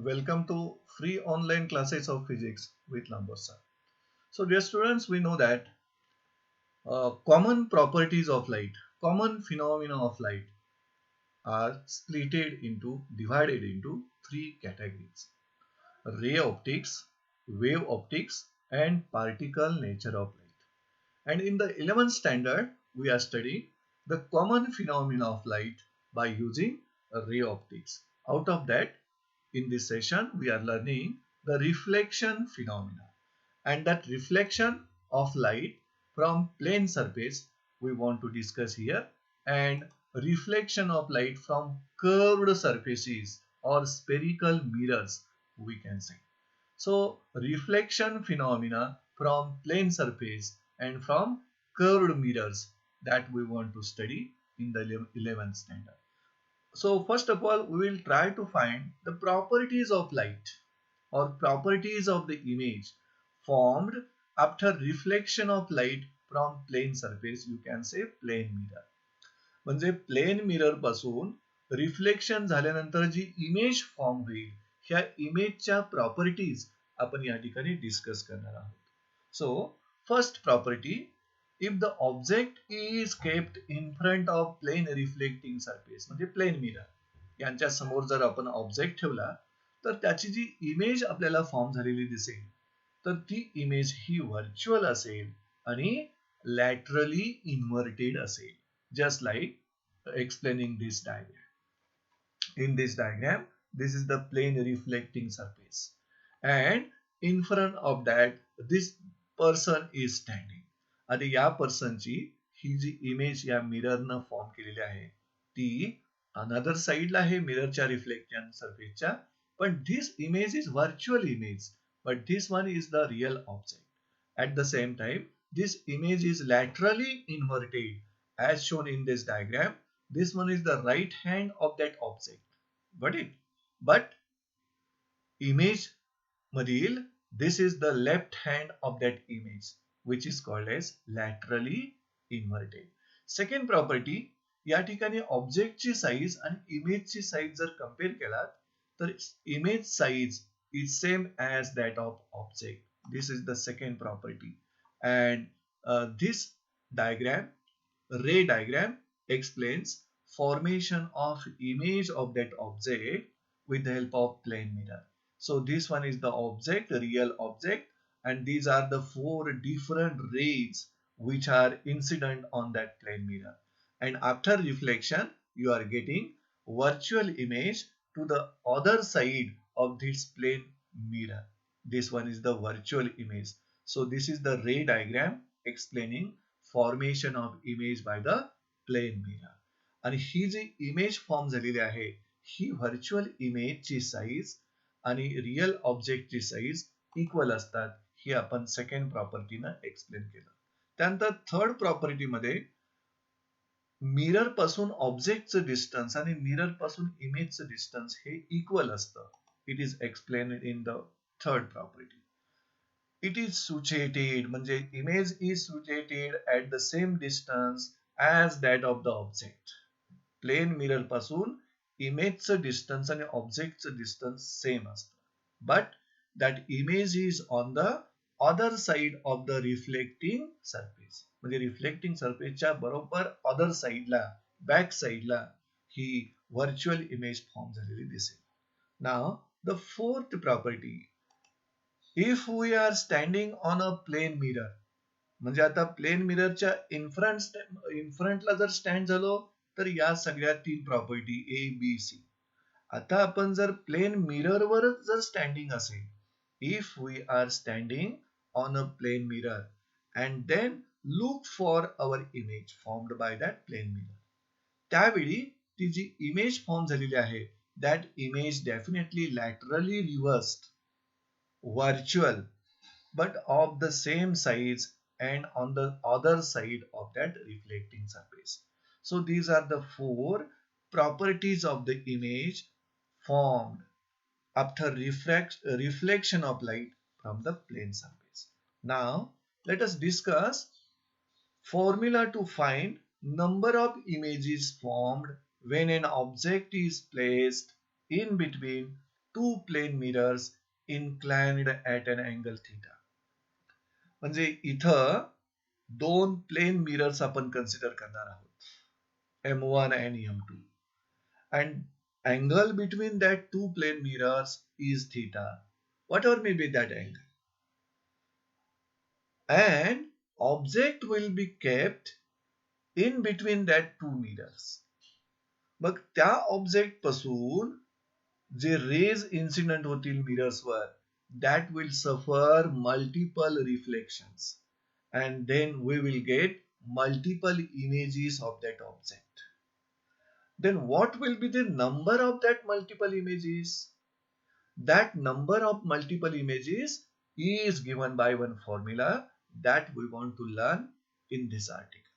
Welcome to free online classes of physics with Lambos sir. So dear students, we know that common properties of light, common phenomena of light are divided into three categories: ray optics, wave optics, and particle nature of light. And in the 11th standard, we are studying the common phenomena of light by using ray optics. Out of that, in this session, we are learning the reflection phenomena. And that reflection of light from plane surface we want to discuss here, and reflection of light from curved surfaces or spherical mirrors we can say. So reflection phenomena from plane surface and from curved mirrors, that we want to study in the 11th standard. So first of all, we will try to find the properties of light or properties of the image formed after reflection of light from plane surface, you can say plane mirror. म्हणजे plane mirror पासून reflection झाल्यानंतर जी image form होईल, ह्या इमेजच्या properties आपण या ठिकाणी discuss करणार आहोत. So first property, if the object is kept in front of plane reflecting surface, म्हणजे प्लेन मिरर यांच्या समोर जर आपण ऑब्जेक्ट ठेवला तर त्याची जी इमेज आपल्याला फॉर्म झालेली दिसेल, तर ती इमेज ही व्हर्च्युअल असेल आणि लॅटरली इन्व्हर्टेड असेल. Just like explaining this diagram. In this diagram, this is the plane reflecting surface, and in front of that this person is standing. आता या पर्सनची ही जी इमेज या मिररनं फॉर्म केलेली आहे ती अनदर साइडला आहे मिररच्या रिफ्लेक्शन सरफेसच्या, पण this image is virtual image, but this one is the real object. At the same time, this image is laterally inverted as shown in this diagram. This one is the right hand of that object. Got it? But image madil, this is the left hand of that image, which is called as laterally inverted. Second property, या ठिकाणी ऑब्जेक्टची size आणि इमेजची size जर compare केलात तर image size is same as that of object. This is the second property. And this diagram, ray diagram, explains formation of image of that object with the help of plane mirror. So this one is the object, the real object, and these are the four different rays which are incident on that plane mirror. And after reflection, you are getting virtual image to the other side of this plane mirror. This one is the virtual image. So this is the ray diagram explaining formation of image by the plane mirror. आणि ही जी image form झालेली आहे ही virtual इमेजची size आणि real ऑब्जेक्टची size equal असतात, ही आपण सेकंड प्रॉपर्टीनं एक्सप्लेन केलं. त्यानंतर थर्ड प्रॉपर्टीमध्ये मिरर पासून ऑब्जेक्टचं डिस्टन्स आणि मिरर पासून इमेजचं डिस्टन्स हे इक्वल असतं. It is explain in the third property. It is situated, म्हणजे image is situated at the same distance as that of the object. Plane mirror पासून इमेजचं डिस्टन्स आणि ऑब्जेक्टचं डिस्टन्स सेम असतं, but that image is on the other side of the reflecting surface. म्हणजे reflecting सरफेसच्या बरोबर other साइडला, back साइडला ही व्हर्च्युअल इमेज फॉर्म झालेली दिसेल. Now the fourth property, if we are standing on a plane mirror, म्हणजे आता प्लेन मिररच्या इनफ्रंटला जर स्टँड झालो तर या सगळ्या तीन प्रॉपर्टी ए बी सी. आता आपण जर प्लेन मिररवरच जर स्टँडिंग असेल, if we are standing on a plane mirror and then look for our image formed by that plane mirror, त्यावेळी ती जी इमेज फॉर्म झालेली आहे that image definitely laterally reversed, virtual, but of the same size and on the other side of that reflecting surface. So these are the four properties of the image formed after reflection of light from the plane surface. Now let us discuss formula to find number of images formed when an object is placed in between two plane mirrors inclined at an angle theta. म्हणजे इथं दोन plane mirrors आपण consider करणार आहोत, M1 and M2, and angle between that two plane mirrors is theta, whatever may be that angle, and object will be kept in between that two mirrors. मग त्या object पासून जे raise incident होतील मिरर्सवर, that will suffer multiple reflections, and then we will get multiple images of that object. Then what will be the number of that multiple images? That number of multiple images is given by one formula that we want to learn in this article.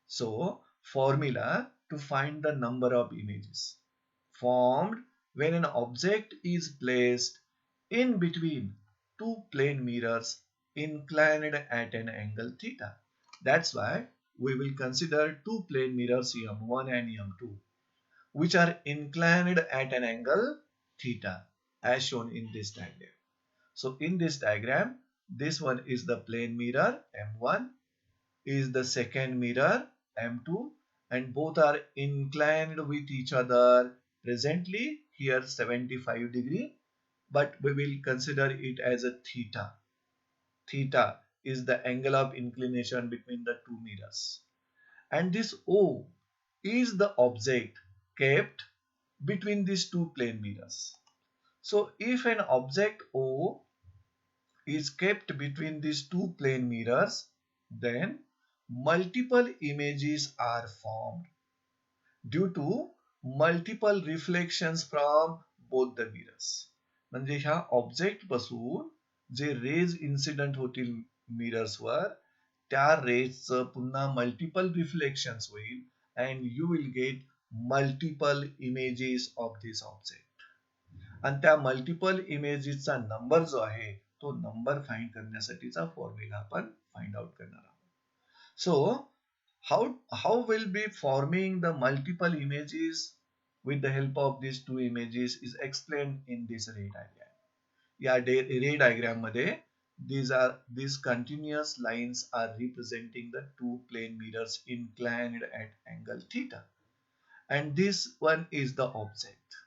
So, formula to find the number of images formed when an object is placed in between two plane mirrors inclined at an angle theta. That's why we will consider two plane mirrors M1 and M2, which are inclined at an angle theta, as shown in this diagram. So in this diagram, this one is the plane mirror M1, is the second mirror M2, and both are inclined with each other. Presently here 75 degree, but we will consider it as a theta. Theta is the angle of inclination between the two mirrors. And this O is the object kept between these two plane mirrors. So if an object O is kept between these two plane mirrors, then multiple images are formed due to multiple reflections from both the mirrors. म्हणजे ह्या object पासून जे raise incident होतील मिरर्सवर, त्या रेजचं पुन्हा multiple reflections होईल, and you will get multiple images of this object. आणि त्या multiple इमेजेसचा number जो आहे तो नंबर फाइंड करण्यासाठीचा फॉर्म्युला आपण फाइंड आउट करणार आहोत. So how will be forming the multiple images with the help of these two images is explained in this ray diagram. या ray diagram मध्ये these continuous lines are representing the two plane mirrors inclined at angle theta, and this one is the object.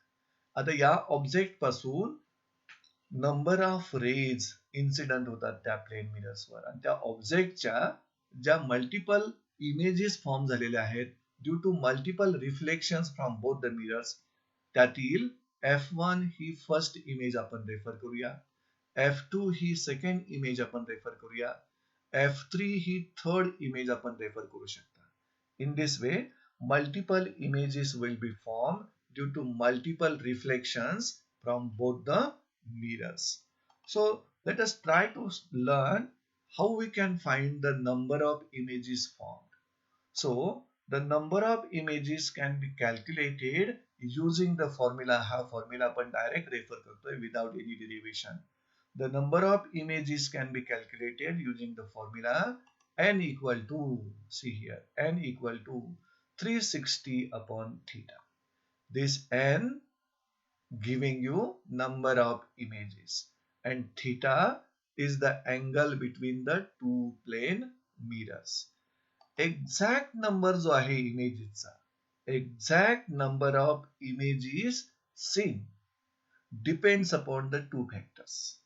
आता या object पासून number of raise incident होतात त्या plane मिरर्सवर, आणि त्या ऑब्जेक्टच्या ज्या मल्टिपल इमेजेस फॉर्म झालेल्या आहेत due to multiple reflections from both the mirrors, त्यातील F1 ही फर्स्ट इमेज आपण रेफर करूया, F2 ही सेकंड इमेज आपण रेफर करूया, F3 ही थर्ड इमेज आपण रेफर करू शकता. In this way multiple images will be formed due to multiple reflections from both the mirrors. So let us try to learn how we can find the number of images formed. So the number of images can be calculated using the formula. हा formula आपण direct refer करतोय without any derivation. The number of images can be calculated using the formula n equal to, see here, n equal to 360 upon theta. This n giving you number of images, and theta is the angle between the two plane mirrors. Exact number जो आहे इमेजेसचा, exact number of images seen depends upon the two factors.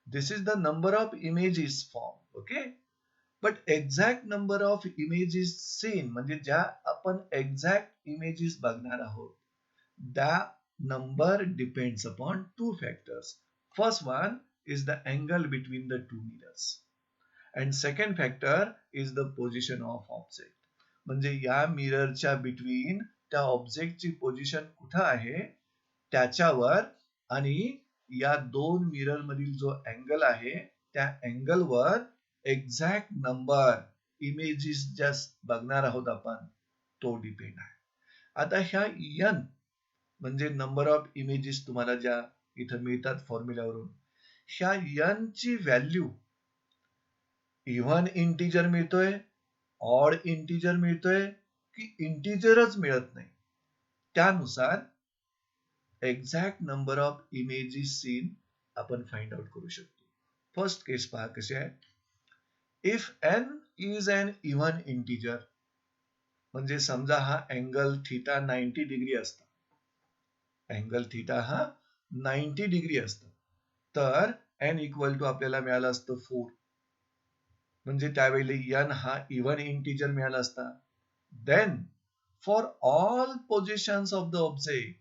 This is the number of images formed, okay? But exact number of images seen म्हणजे ज्या आपण exact images बघणार आहोत, that number depends upon two factors. First one is the angle between the two mirrors, and second factor is the position of object. म्हणजे या मिररच्या between त्या ऑब्जेक्टची position कुठं आहे त्याच्यावर आणि या दोन मिरर मधील जो अँगल आहे त्या अँगलवर एक्झॅक्ट नंबर इमेजेस ज्या बघणार आहोत आपण तो डिपेंड आहे. आता ह्या n म्हणजे नंबर ऑफ इमेजेस तुम्हाला ज्या इथं मिळतात फॉर्म्युलावरून, ह्या n ची व्हॅल्यू इव्हन इंटिजर मिळतोय, ऑड इंटिजर मिळतोय की इंटिजरच मिळत नाही, त्यानुसार exact number of images seen आपण फाइंड आउट करू शकतो. फर्स्ट केस पहा कशी आहे. If n is an even integer, म्हणजे समजा हा अँगल थिटा 90 डिग्री असता, अँगल थिटा हा 90 डिग्री असतं, तर n इक्वल टू आपल्याला मिळालं असतं 4, म्हणजे त्यावेळी n हा इव्हन इंटिजर मिळाला असता. Then for all positions of the object,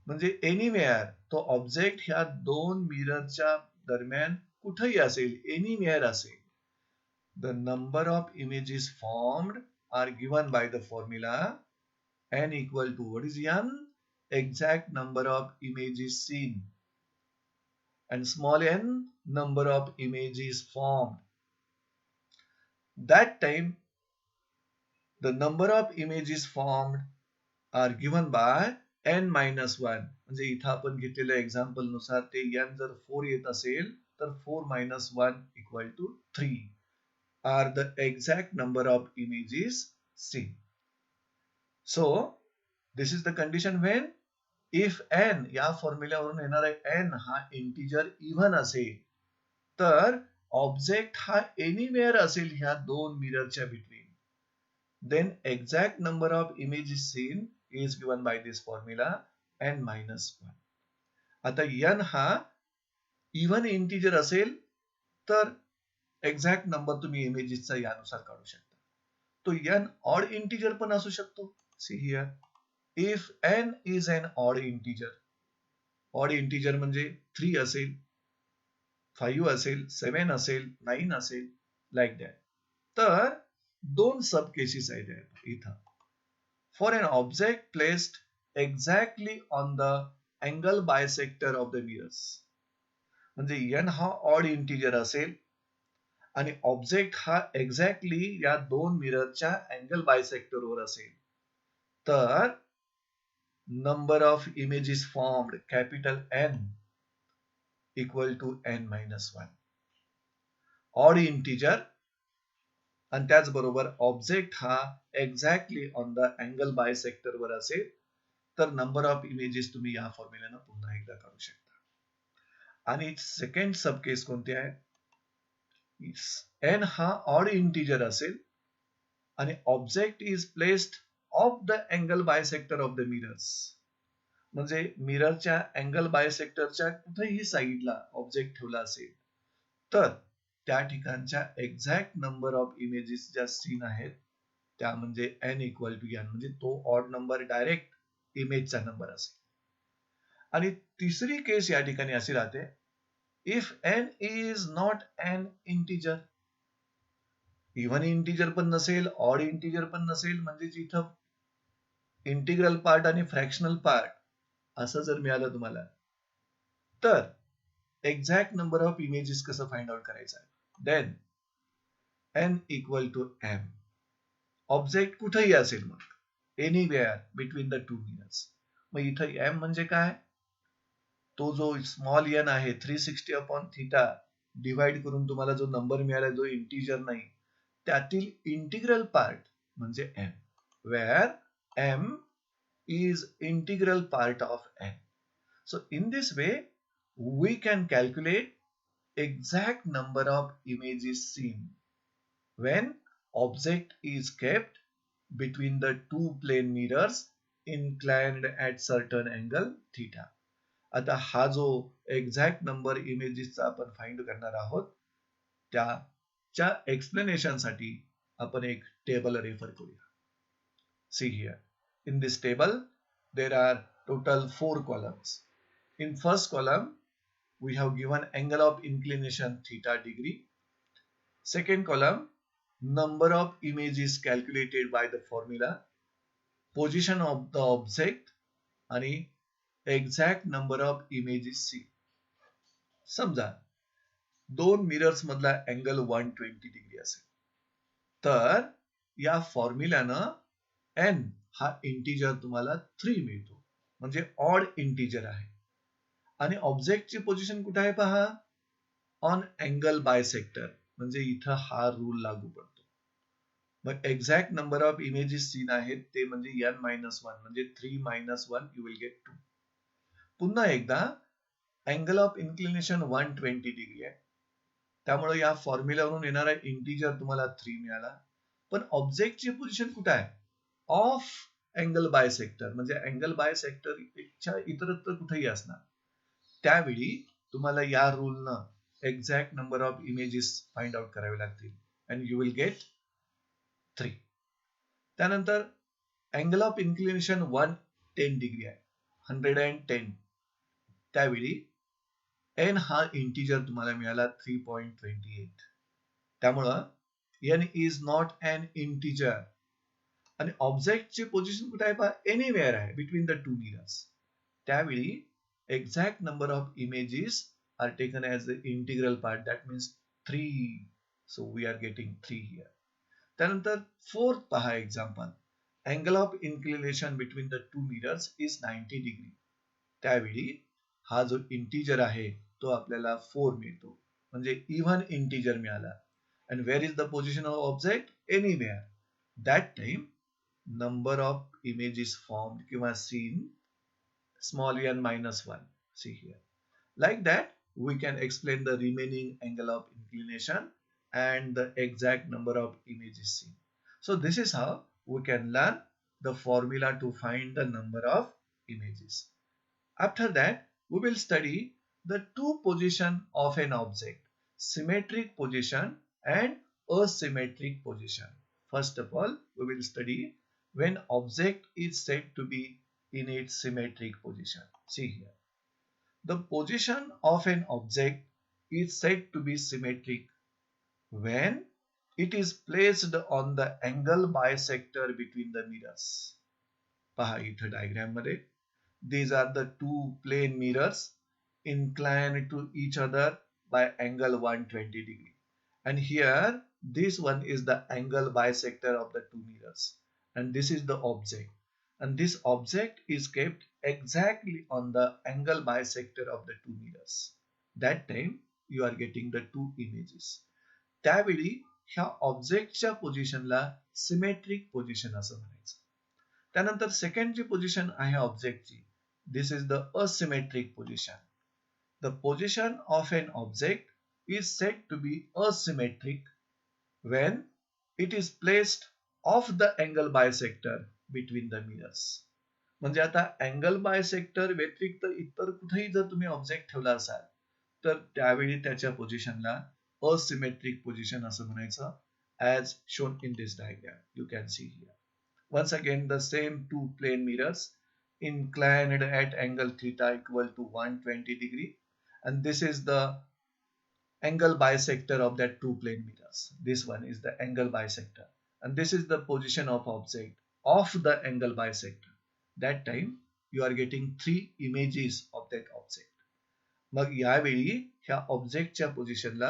म्हणजे एनिवेअर तो ऑब्जेक्ट ह्या दोन मिररच्या दरम्यान कुठेही असेल, एनिवेअर असेल, the number of images formed are given by the formula n equal to what is n? Exact number of images seen, and small n number of images formed. That time the number of images formed are given by n minus 1. म्हणजे इथं आपण घेतलेल्या example नुसार ते n जर 4 येत असेल तर 4 minus 1 equal to 3 are the exact number of images seen. So this is the condition when if n, या फॉर्म्युल्यावरून येणारा n हा इंटिजर इव्हन असेल, तर ऑब्जेक्ट हा एनिवेअर असेल ह्या दोन मिररच्या between, then exact number of images seen is given by this formula n minus 1. आता n हा इव्हन इंटिजर असेल तर एक्झॅक्ट नंबर तुम्ही इमेजेसचा यानुसार काढू शकता. तो n ऑड इंटिजर पण असू शकतो. See here, if n is an odd integer, odd integer म्हणजे 3 असेल, 5 असेल, 7 असेल, 9 असेल, लाईक दॅट. तर दोन सब केसेस आहेत इथं. For an object placed exactly on the angle bisector of the mirrors, म्हणजे n हा ऑड इंटिजर असेल आणि ऑब्जेक्ट हा एक्झॅक्टली या दोन मिररच्या अँगल बायसेक्टरवर असेल, तर number of images formed capital N equal to n minus 1. Odd integer आणि त्याचबरोबर ऑब्जेक्ट हा एक्झॅक्टली ऑन द अँगल बायसेक्टरवर असेल, तर नंबर ऑफ इमेजेस तुम्ही या फॉर्म्युल्यानं पुन्हा एकदा काढू शकता. आणि सेकंड सब केस कोणती आहे? n हा ऑड इंटिजर असेल आणि object is placed of the angle bisector of the mirrors, म्हणजे मिररच्या अँगल बायसेक्टरच्या कुठेही साईडला ऑब्जेक्ट ठेवला असेल, तर त्या ठिकाणच्या एक्झॅक्ट नंबर ऑफ इमेजेस ज्या सीन आहेत त्या म्हणजे n इक्वल टू n, म्हणजे तो ऑड नंबर डायरेक्ट इमेजचा नंबर असेल. आणि तिसरी केस या ठिकाणी अशी राहते, if n is not an integer, even integer पण नसेल, ऑड इंटिजर पण नसेल, म्हणजे इथं इंटिग्रल पार्ट आणि फ्रॅक्शनल पार्ट असं जर मिळालं तुम्हाला, तर एक्झॅक्ट नंबर ऑफ इमेजेस कसं फाइंड आउट करायचं? Then n equal to m, object कुठेही असेल, मग anywhere between the two mirrors. मग इथं m म्हणजे काय? तो जो स्मॉल n आहे 360 अपॉन थिटा डिवाइड करून तुम्हाला जो नंबर मिळाला, जो इंटिजर नाही, त्यातील इंटिग्रल पार्ट म्हणजे m, where m is integral part of n. So in this way we can calculate exact number of images seen when object is kept between the two plane mirrors inclined at certain angle theta. आता हा जो exact number इमेजेसचा आपण find करणार आहोत, त्याच्या explanation साठी आपण एक टेबल रेफर करूया. See here. In this table, there are total 4 columns. In first column, we have given angle of inclination theta degree. Second column, number of images calculated by the formula, position of the object, आणि exact number of images seen. समजा दोन mirrors मधला angle 120 degree असेल, तर या फॉर्म्युल्यानं n हा integer तुम्हाला 3 मिळतो, म्हणजे ऑड इंटिजर आहे. आणि ऑब्जेक्टची पोझिशन कुठे आहे पहा? ऑन अँगल बायसेक्टर, म्हणजे इथं हा रूल लागू पडतो. मग exact number of images seen आहेत ते म्हणजे n minus 1, म्हणजे 3 minus 1 यू विल गेट 2. पुन्हा एकदा अँगल ऑफ इन्क्लिनेशन 120 डिग्री आहे. त्यामुळे या फॉर्म्युलावरून येणारा इंटिजर तुम्हाला 3 मिळाला. पण ऑब्जेक्टची पोझिशन कुठे आहे? ऑफ अँगल बायसेक्टर, म्हणजे अँगल बायसेक्टरच्या इतरत्र कुठेही असणार. त्यावेळी तुम्हाला या रूलनं exact number of images find out करावे लागतील अँड यू विल गेट 3. त्यानंतर अँगल ऑफ इन्क्लिनेशन 110 डिग्री आहे, 110. त्यावेळी n हा इंटिजर तुम्हाला मिळाला 3.28. त्यामुळं n is not an integer. आणि ऑब्जेक्टची पोझिशन कुठे आहे पहा, एनिवेअर आहे बिटवीन द टू मिरर्स. त्यावेळी exact number of images are taken as the integral part, that means 3. So we are getting 3 here. त्यानंतर फोर्थ पहा example. Angle of inclination between the two mirrors is 90 degree. त्यावेळी हा जो integer आहे तो आपल्याला 4 मिळतो, म्हणजे इव्हन इंटिजर मिळाला. And where is the position of object? Anywhere. That time number of images formed किंवा seen small n minus 1. See here. Like that, we can explain the remaining angle of inclination and the exact number of images seen. So this is how we can learn the formula to find the number of images. After that, we will study the two position of an object, symmetric position and asymmetric position. First of all, we will study when object is said to be in its symmetric position. See here. The position of an object is said to be symmetric when it is placed on the angle bisector between the mirrors. पहा इथं diagram मध्ये, these are the two plane mirrors inclined to each other by angle 120 degree. And here, this one is the angle bisector of the two mirrors. And this is the object, and this object is kept exactly on the angle bisector of the two mirrors. That time you are getting the two images. त्यावेळी ह्या ऑब्जेक्टच्या पोझिशनला symmetric position असं म्हणायचं. त्यानंतर second जी position आहे ऑब्जेक्टची, this is the asymmetric position. The position of an object is said to be asymmetric when it is placed off the angle bisector between the mirrors. म्हणजे आता अँगल बायसेक्टर व्यतिरिक्त इतर कुठेही जर तुम्ही ऑब्जेक्ट ठेवला असाल तर त्यावेळी त्याच्या पोझिशनला असिमेट्रिक पोझिशन असं म्हणायचं, as shown in this diagram. You can see here. Once again, the same two plane mirrors inclined at angle theta equal to 120 degree, and this is the angle bisector of that two plane mirrors. This one is the angle bisector, and this is the position of object of the angle bisector. That time you are getting 3 images of that object. मग यावेळी ह्या ऑब्जेक्टच्या पोझिशनला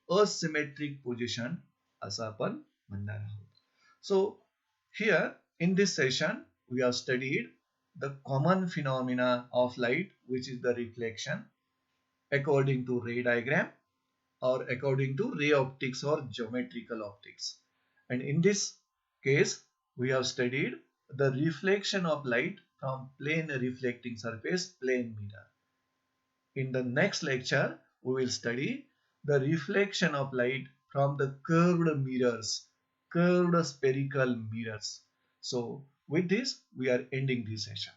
asymmetric position असं आपण म्हणणार आहोत. So here in this session we have studied the common phenomena of light, which is the reflection according to ray diagram or according to ray optics or geometrical optics. And in this case, we have studied the reflection of light from plane reflecting surface, plane mirror. In the next lecture, we will study the reflection of light from the curved mirrors, curved spherical mirrors. So with this, we are ending this session.